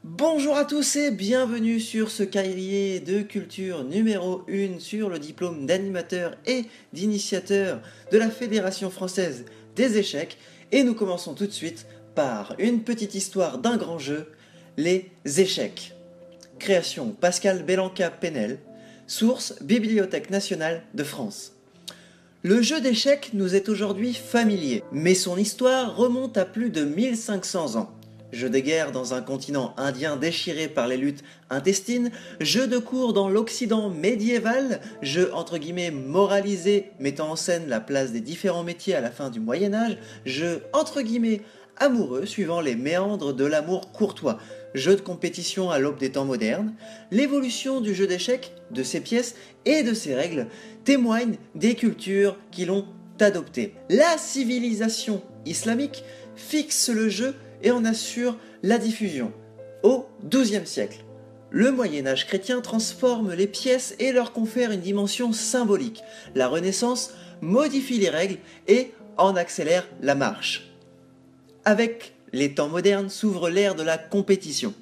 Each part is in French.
Bonjour à tous et bienvenue sur ce cahier de culture numéro 1 sur le diplôme d'animateur et d'initiateur de la Fédération française des échecs. Et nous commençons tout de suite par une petite histoire d'un grand jeu, les échecs. Création Pascal Bellanca-Penel, source Bibliothèque nationale de France. Le jeu d'échecs nous est aujourd'hui familier, mais son histoire remonte à plus de 1500 ans. Jeu de guerre dans un continent indien déchiré par les luttes intestines, jeu de cour dans l'Occident médiéval, jeu entre guillemets moralisé mettant en scène la place des différents métiers à la fin du Moyen-Âge, jeu entre guillemets amoureux suivant les méandres de l'amour courtois, jeu de compétition à l'aube des temps modernes, l'évolution du jeu d'échecs, de ses pièces et de ses règles témoigne des cultures qui l'ont adopté. La civilisation islamique fixe le jeu et en assure la diffusion. Au XIIe siècle, le Moyen-Âge chrétien transforme les pièces et leur confère une dimension symbolique. La Renaissance modifie les règles et en accélère la marche. Avec les temps modernes s'ouvre l'ère de la compétition.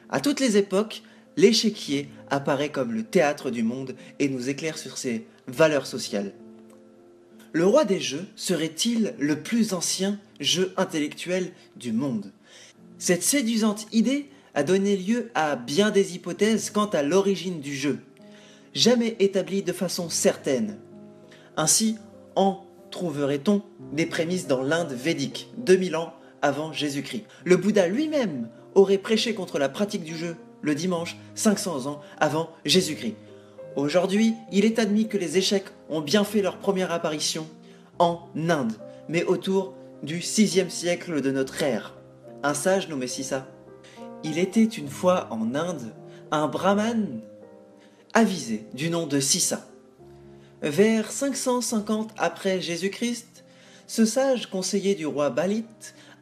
À toutes les époques, l'échiquier apparaît comme le théâtre du monde et nous éclaire sur ses valeurs sociales. Le roi des jeux serait-il le plus ancien jeu intellectuel du monde? Cette séduisante idée a donné lieu à bien des hypothèses quant à l'origine du jeu, jamais établies de façon certaine. Ainsi, en trouverait-on des prémices dans l'Inde védique, 2000 ans avant Jésus-Christ. Le Bouddha lui-même aurait prêché contre la pratique du jeu le dimanche, 500 ans avant Jésus-Christ. Aujourd'hui, il est admis que les échecs ont bien fait leur première apparition en Inde, mais autour du 6e siècle de notre ère. Un sage nommé Sissa. Il était une fois en Inde un brahman avisé du nom de Sissa. Vers 550 après Jésus-Christ, ce sage conseiller du roi Balit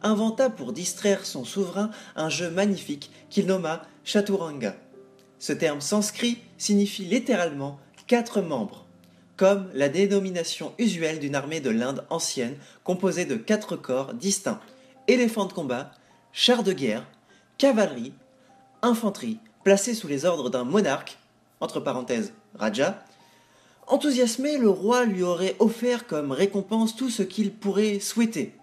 inventa pour distraire son souverain un jeu magnifique qu'il nomma Chaturanga. Ce terme sanskrit signifie littéralement 4 membres, comme la dénomination usuelle d'une armée de l'Inde ancienne composée de 4 corps distincts: éléphants de combat, chars de guerre, cavalerie, infanterie, placés sous les ordres d'un monarque, entre parenthèses Raja. Enthousiasmé, le roi lui aurait offert comme récompense tout ce qu'il pourrait souhaiter.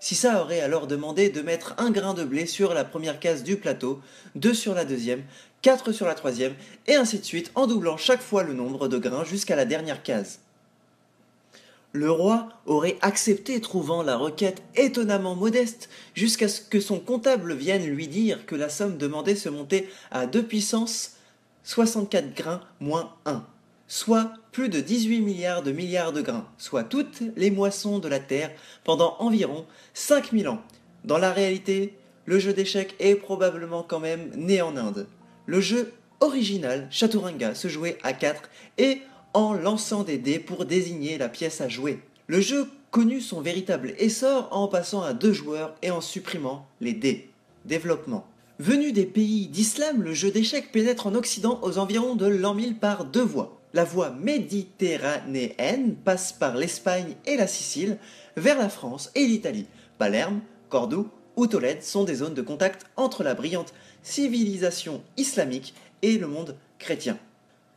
Sissa aurait alors demandé de mettre un grain de blé sur la première case du plateau, 2 sur la deuxième, 4 sur la troisième, et ainsi de suite, en doublant chaque fois le nombre de grains jusqu'à la dernière case. Le roi aurait accepté, trouvant la requête étonnamment modeste, jusqu'à ce que son comptable vienne lui dire que la somme demandée se montait à 2 puissance 64 grains moins 1, soit plus de 18 milliards de grains, soit toutes les moissons de la Terre pendant environ 5000 ans. Dans la réalité, le jeu d'échecs est probablement quand même né en Inde. Le jeu original, Chaturanga, se jouait à 4 et en lançant des dés pour désigner la pièce à jouer. Le jeu connut son véritable essor en passant à 2 joueurs et en supprimant les dés. Développement. Venu des pays d'islam, le jeu d'échecs pénètre en Occident aux environs de l'an 1000 par 2 voies. La voie méditerranéenne passe par l'Espagne et la Sicile vers la France et l'Italie. Palerme, Cordoue ou Tolède sont des zones de contact entre la brillante civilisation islamique et le monde chrétien.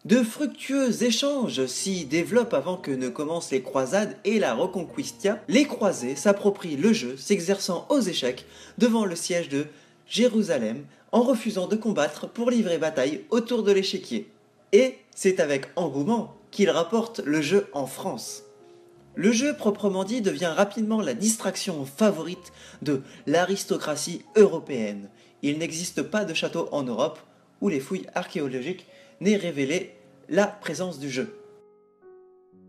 De fructueux échanges s'y développent avant que ne commencent les croisades et la Reconquista. Les croisés s'approprient le jeu, s'exerçant aux échecs devant le siège de Jérusalem en refusant de combattre pour livrer bataille autour de l'échiquier. Et c'est avec engouement qu'ils rapportent le jeu en France. Le jeu proprement dit devient rapidement la distraction favorite de l'aristocratie européenne. Il n'existe pas de château en Europe où les fouilles archéologiques n'aient révélé la présence du jeu.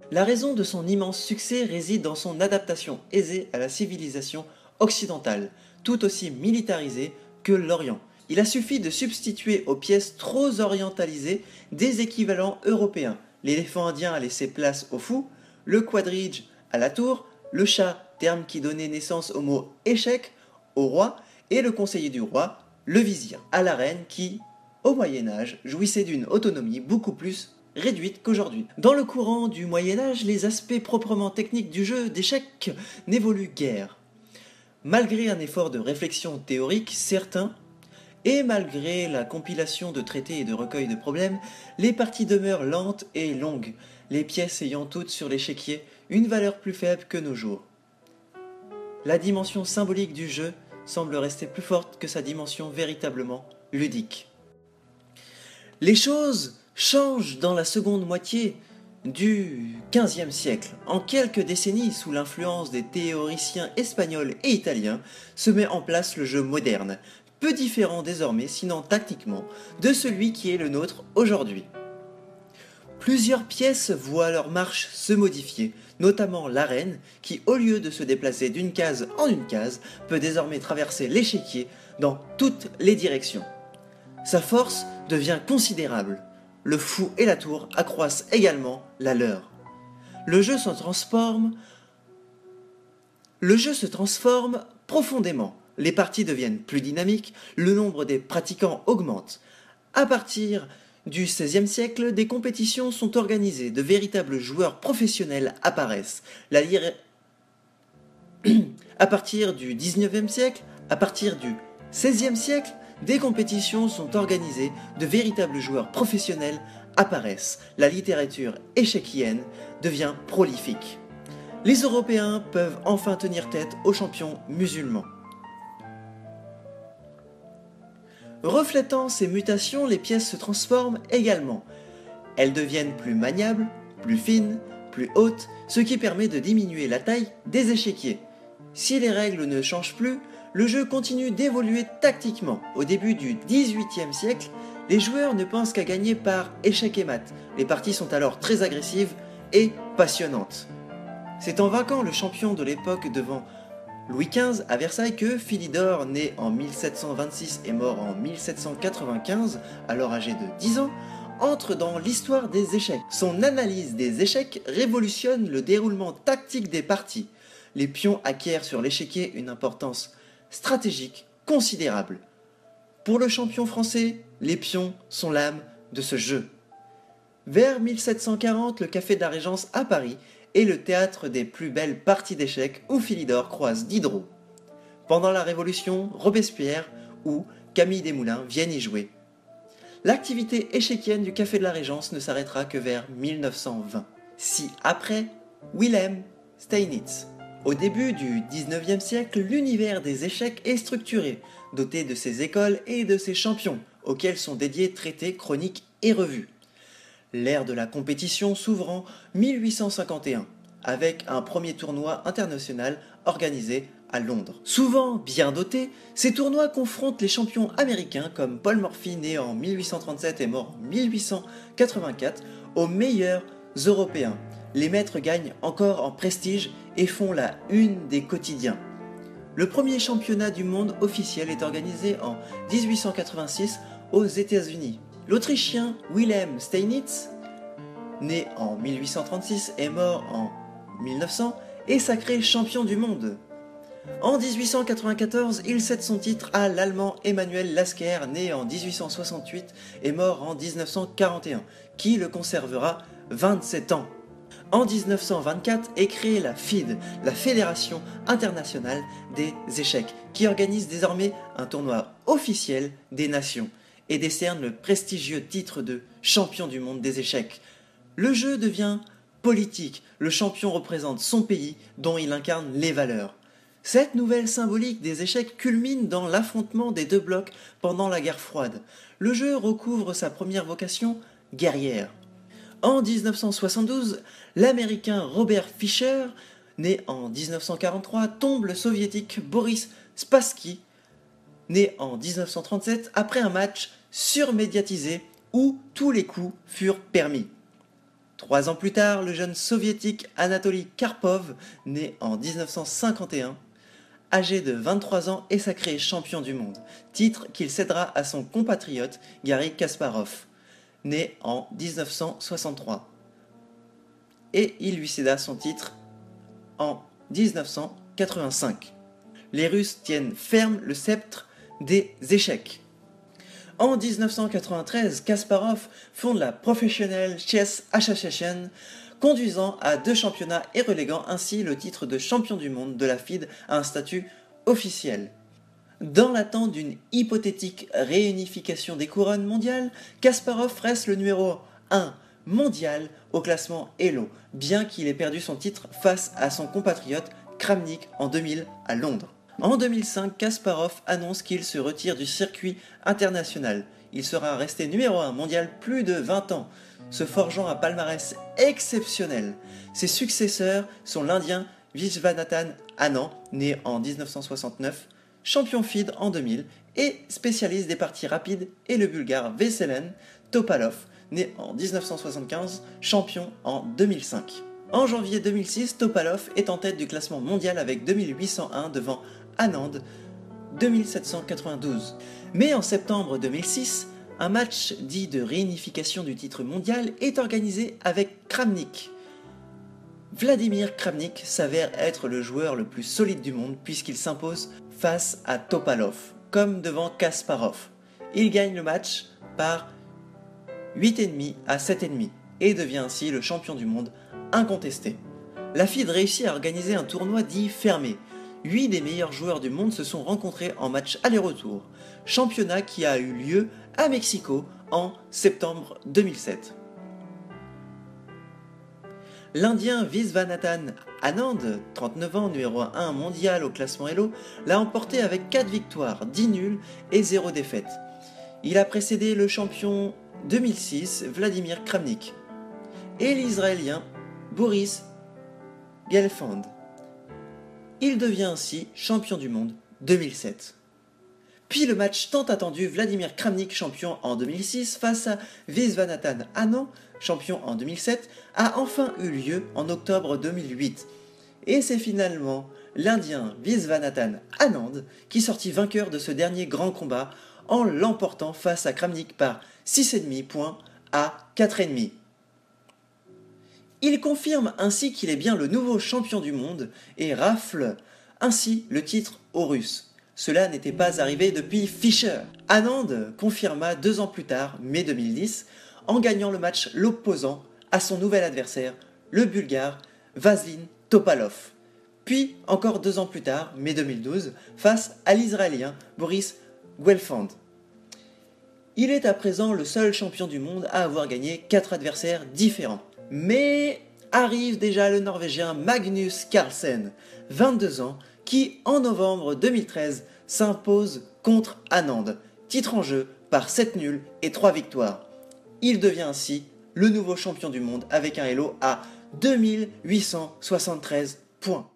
La raison de son immense succès réside dans son adaptation aisée à la civilisation occidentale, tout aussi militarisée que l'Orient. Il a suffi de substituer aux pièces trop orientalisées des équivalents européens. L'éléphant indien a laissé place au fou, le quadrige à la tour, le chat, terme qui donnait naissance au mot échec, au roi, et le conseiller du roi, le vizir, à la reine qui, au Moyen-Âge, jouissait d'une autonomie beaucoup plus réduite qu'aujourd'hui. Dans le courant du Moyen-Âge, les aspects proprement techniques du jeu d'échecs n'évoluent guère. Malgré un effort de réflexion théorique certain, Et malgré la compilation de traités et de recueils de problèmes, les parties demeurent lentes et longues, les pièces ayant toutes sur l'échiquier une valeur plus faible que nos jours. La dimension symbolique du jeu semble rester plus forte que sa dimension véritablement ludique. Les choses changent dans la seconde moitié du XVe siècle. En quelques décennies, sous l'influence des théoriciens espagnols et italiens, se met en place le jeu moderne, peu différent désormais, sinon tactiquement, de celui qui est le nôtre aujourd'hui. Plusieurs pièces voient leur marche se modifier, notamment l'arène, qui au lieu de se déplacer d'une case en une case, peut désormais traverser l'échiquier dans toutes les directions. Sa force devient considérable. Le fou et la tour accroissent également la leur. Le jeu se transforme profondément. Les parties deviennent plus dynamiques, le nombre des pratiquants augmente. À partir du XVIe siècle, des compétitions sont organisées, de véritables joueurs professionnels apparaissent. À partir du XIXe siècle, à partir du XVIe siècle, des compétitions sont organisées, de véritables joueurs professionnels apparaissent. La littérature échiquienne devient prolifique. Les Européens peuvent enfin tenir tête aux champions musulmans. Reflétant ces mutations, les pièces se transforment également. Elles deviennent plus maniables, plus fines, plus hautes, ce qui permet de diminuer la taille des échiquiers. Si les règles ne changent plus, le jeu continue d'évoluer tactiquement. Au début du XVIIIe siècle, les joueurs ne pensent qu'à gagner par échec et mat. Les parties sont alors très agressives et passionnantes. C'est en vainquant le champion de l'époque devant Louis XV à Versailles que Philidor, né en 1726 et mort en 1795, alors âgé de 10 ans, entre dans l'histoire des échecs. Son analyse des échecs révolutionne le déroulement tactique des parties. Les pions acquièrent sur l'échiquier une importance stratégique considérable. Pour le champion français, les pions sont l'âme de ce jeu. Vers 1740, le Café de la Régence à Paris est le théâtre des plus belles parties d'échecs où Philidor croise Diderot. Pendant la Révolution, Robespierre ou Camille Desmoulins viennent y jouer. L'activité échiquienne du Café de la Régence ne s'arrêtera que vers 1920. Après Wilhelm Steinitz. Au début du XIXe siècle, l'univers des échecs est structuré, doté de ses écoles et de ses champions, auxquels sont dédiés traités, chroniques et revues. L'ère de la compétition s'ouvre en 1851, avec un premier tournoi international organisé à Londres. Souvent bien dotés, ces tournois confrontent les champions américains comme Paul Morphy, né en 1837 et mort en 1884, aux meilleurs européens. Les maîtres gagnent encore en prestige et font la une des quotidiens. Le premier championnat du monde officiel est organisé en 1886 aux États-Unis. L'Autrichien Wilhelm Steinitz, né en 1836 et mort en 1900, est sacré champion du monde. En 1894, il cède son titre à l'Allemand Emanuel Lasker, né en 1868 et mort en 1941, qui le conservera 27 ans. En 1924 est créée la FIDE, la Fédération internationale des échecs, qui organise désormais un tournoi officiel des nations et décerne le prestigieux titre de champion du monde des échecs. Le jeu devient politique, le champion représente son pays dont il incarne les valeurs. Cette nouvelle symbolique des échecs culmine dans l'affrontement des deux blocs pendant la guerre froide. Le jeu recouvre sa première vocation guerrière. En 1972, l'Américain Robert Fischer, né en 1943, tombe le Soviétique Boris Spassky, né en 1937, après un match surmédiatisé où tous les coups furent permis. 3 ans plus tard, le jeune Soviétique Anatoly Karpov, né en 1951, âgé de 23 ans, est sacré champion du monde, titre qu'il cédera à son compatriote Garry Kasparov, né en 1963. Et il lui céda son titre en 1985. Les Russes tiennent ferme le sceptre des échecs. En 1993, Kasparov fonde la Professional Chess Association, conduisant à 2 championnats et reléguant ainsi le titre de champion du monde de la FIDE à un statut officiel. Dans l'attente d'une hypothétique réunification des couronnes mondiales, Kasparov reste le numéro 1 mondial au classement Elo, bien qu'il ait perdu son titre face à son compatriote Kramnik en 2000 à Londres. En 2005, Kasparov annonce qu'il se retire du circuit international. Il sera resté numéro 1 mondial plus de 20 ans, se forgeant un palmarès exceptionnel. Ses successeurs sont l'Indien Viswanathan Anand, né en 1969, champion FIDE en 2000 et spécialiste des parties rapides, et le Bulgare Veselen Topalov, né en 1975, champion en 2005. En janvier 2006, Topalov est en tête du classement mondial avec 2801 devant Anand 2792. Mais en septembre 2006, un match dit de réunification du titre mondial est organisé avec Kramnik. Vladimir Kramnik s'avère être le joueur le plus solide du monde puisqu'il s'impose face à Topalov, comme devant Kasparov. Il gagne le match par 8,5 à 7,5 et devient ainsi le champion du monde incontesté. La FIDE réussit à organiser un tournoi dit fermé. 8 des meilleurs joueurs du monde se sont rencontrés en match aller-retour, championnat qui a eu lieu à Mexico en septembre 2007. L'Indien Viswanathan Anand, 39 ans, numéro 1 mondial au classement Elo, l'a emporté avec 4 victoires, 10 nuls et 0 défaite. Il a précédé le champion 2006 Vladimir Kramnik et l'Israélien Boris Gelfand. Il devient ainsi champion du monde 2007. Puis le match tant attendu Vladimir Kramnik, champion en 2006, face à Viswanathan Anand, champion en 2007, a enfin eu lieu en octobre 2008. Et c'est finalement l'Indien Viswanathan Anand qui sortit vainqueur de ce dernier grand combat en l'emportant face à Kramnik par 6,5 points à 4,5. Il confirme ainsi qu'il est bien le nouveau champion du monde et rafle ainsi le titre aux Russes. Cela n'était pas arrivé depuis Fischer. Anand confirma 2 ans plus tard, mai 2010, en gagnant le match l'opposant à son nouvel adversaire, le Bulgare Vasyl Topalov. Puis, encore 2 ans plus tard, mai 2012, face à l'Israélien Boris Gelfand. Il est à présent le seul champion du monde à avoir gagné 4 adversaires différents. Mais arrive déjà le Norvégien Magnus Carlsen, 22 ans, qui en novembre 2013 s'impose contre Anand, titre en jeu par 7 nuls et 3 victoires. Il devient ainsi le nouveau champion du monde avec un Elo à 2873 points.